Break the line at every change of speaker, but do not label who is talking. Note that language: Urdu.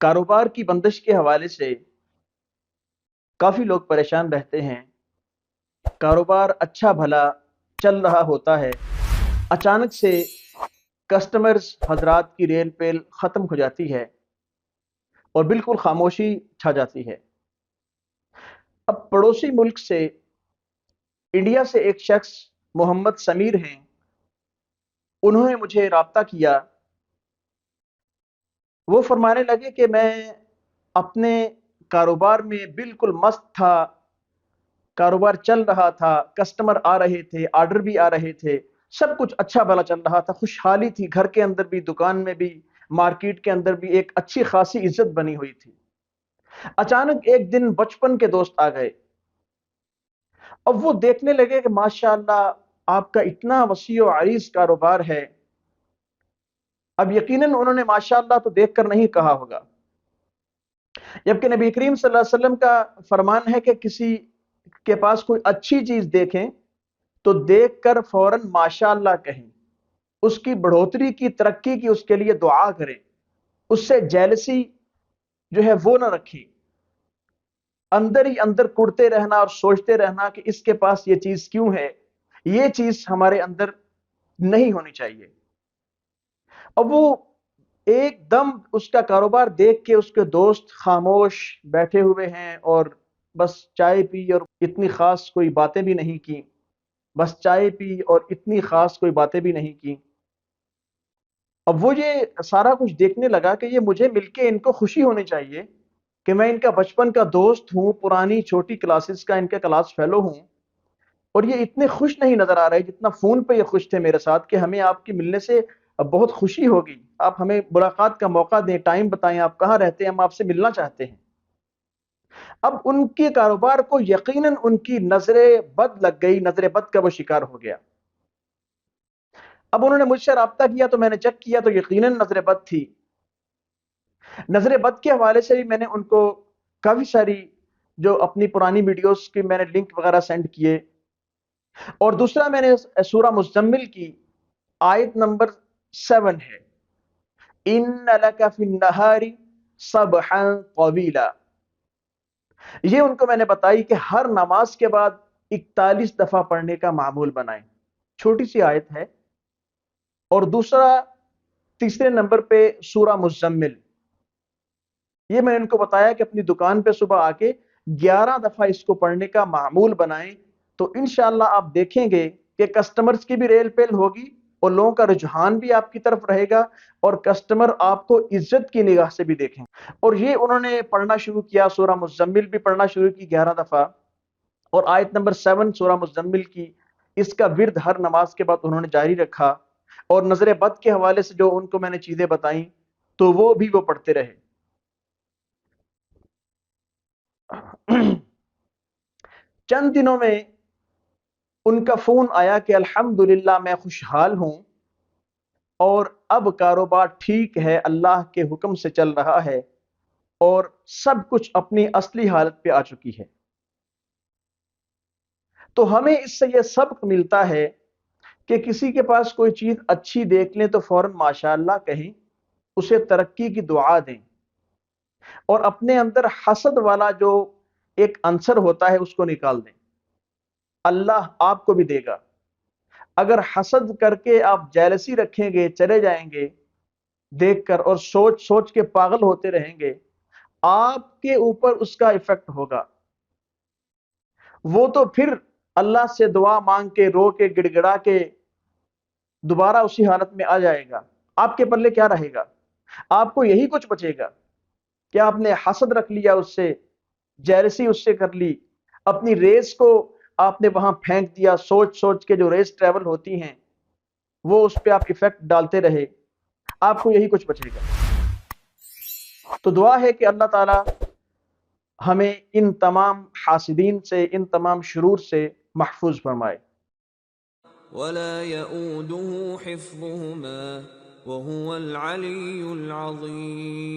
کاروبار کی بندش کے حوالے سے کافی لوگ پریشان رہتے ہیں۔ کاروبار اچھا بھلا چل رہا ہوتا ہے، اچانک سے کسٹمرز حضرات کی ریل پیل ختم ہو جاتی ہے اور بالکل خاموشی چھا جاتی ہے۔ اب پڑوسی ملک سے، انڈیا سے ایک شخص محمد سمیر ہیں، انہوں نے مجھے رابطہ کیا۔ وہ فرمانے لگے کہ میں اپنے کاروبار میں بالکل مست تھا، کاروبار چل رہا تھا، کسٹمر آ رہے تھے، آرڈر بھی آ رہے تھے، سب کچھ اچھا بھلا چل رہا تھا، خوشحالی تھی، گھر کے اندر بھی، دکان میں بھی، مارکیٹ کے اندر بھی ایک اچھی خاصی عزت بنی ہوئی تھی۔ اچانک ایک دن بچپن کے دوست آ گئے۔ اب وہ دیکھنے لگے کہ ماشاءاللہ آپ کا اتنا وسیع و عریض کاروبار ہے۔ اب یقیناً انہوں نے ماشاءاللہ تو دیکھ کر نہیں کہا ہوگا، جبکہ نبی کریم صلی اللہ علیہ وسلم کا فرمان ہے کہ کسی کے پاس کوئی اچھی چیز دیکھیں تو دیکھ کر فوراً ماشاءاللہ کہیں، اس کی بڑھوتری کی، ترقی کی اس کے لیے دعا کریں، اس سے جیلسی جو ہے وہ نہ رکھیں، اندر ہی اندر کڑتے رہنا اور سوچتے رہنا کہ اس کے پاس یہ چیز کیوں ہے، یہ چیز ہمارے اندر نہیں ہونی چاہیے۔ اب وہ ایک دم اس کا کاروبار دیکھ کے اس کے دوست خاموش بیٹھے ہوئے ہیں اور بس چائے پی اور اتنی خاص کوئی باتیں بھی نہیں کی، بس چائے پی اور اتنی خاص کوئی باتیں بھی نہیں کی۔ اب وہ یہ سارا کچھ دیکھنے لگا کہ یہ مجھے مل کے ان کو خوشی ہونی چاہیے کہ میں ان کا بچپن کا دوست ہوں، پرانی چھوٹی کلاسز کا ان کا کلاس فیلو ہوں، اور یہ اتنے خوش نہیں نظر آ رہے جتنا فون پہ یہ خوش تھے میرے ساتھ کہ ہمیں آپ کی ملنے سے بہت خوشی ہوگی، آپ ہمیں ملاقات کا موقع دیں، ٹائم بتائیں، آپ کہاں رہتے ہیں، ہم آپ سے ملنا چاہتے ہیں۔ اب ان کے کاروبار کو یقیناً ان کی نظر بد لگ گئی، نظر بد کا وہ شکار ہو گیا۔ اب انہوں نے مجھ سے رابطہ کیا تو میں نے چیک کیا تو یقیناً نظر بد تھی۔ نظر بد کے حوالے سے بھی میں نے ان کو کافی ساری جو اپنی پرانی ویڈیوز کی میں نے لنک وغیرہ سینڈ کیے، اور دوسرا میں نے سورہ مزمل کی آیت نمبر 7 ہے، ان لک فی النہار سبحا طویلا، یہ ان کو میں نے بتائی کہ ہر نماز کے بعد 41 دفعہ پڑھنے کا معمول بنائیں۔ چھوٹی سی آیت ہے۔ اور دوسرا، تیسرے نمبر پہ سورہ مزمل، یہ میں نے ان کو بتایا کہ اپنی دکان پہ صبح آ کے 11 دفعہ اس کو پڑھنے کا معمول بنائیں، تو انشاءاللہ آپ دیکھیں گے کہ کسٹمرز کی بھی ریل پیل ہوگی اور لوگوں کا رجحان بھی آپ کی طرف رہے گا، اور کسٹمر آپ کو عزت کی نگاہ سے بھی دیکھیں۔ اور یہ انہوں نے پڑھنا شروع کیا، سورہ مزمل بھی پڑھنا شروع کی 11 دفعہ، اور آیت نمبر 7 سورہ مزمل کی، اس کا ورد ہر نماز کے بعد انہوں نے جاری رکھا۔ اور نظر بد کے حوالے سے جو ان کو میں نے چیزیں بتائیں تو وہ بھی وہ پڑھتے رہے۔ چند دنوں میں ان کا فون آیا کہ الحمدللہ میں خوشحال ہوں اور اب کاروبار ٹھیک ہے، اللہ کے حکم سے چل رہا ہے اور سب کچھ اپنی اصلی حالت پہ آ چکی ہے۔ تو ہمیں اس سے یہ سبق ملتا ہے کہ کسی کے پاس کوئی چیز اچھی دیکھ لیں تو فوراً ماشاءاللہ کہیں، اسے ترقی کی دعا دیں، اور اپنے اندر حسد والا جو ایک عنصر ہوتا ہے اس کو نکال دیں، اللہ آپ کو بھی دے گا۔ اگر حسد کر کے آپ جیلسی رکھیں گے، چلے جائیں گے دیکھ کر اور سوچ سوچ کے پاگل ہوتے رہیں گے، آپ کے اوپر اس کا ایفیکٹ ہوگا۔ وہ تو پھر اللہ سے دعا مانگ کے، رو کے، گڑ گڑا کے دوبارہ اسی حالت میں آ جائے گا۔ آپ کے پلے کیا رہے گا؟ آپ کو یہی کچھ بچے گا کہ آپ نے حسد رکھ لیا اس سے، جیلسی اس سے کر لی، اپنی ریس کو آپ نے وہاں پھینک دیا، سوچ سوچ کے جو ریس ٹریول ہوتی ہیں وہ اس پہ آپ ایفیکٹ ڈالتے رہے، آپ کو یہی کچھ بچے گا۔ تو دعا ہے کہ اللہ تعالی ہمیں ان تمام حاسدین سے، ان تمام شرور سے محفوظ فرمائے۔
ولا يؤوده حفظهما وهو العلي العظيم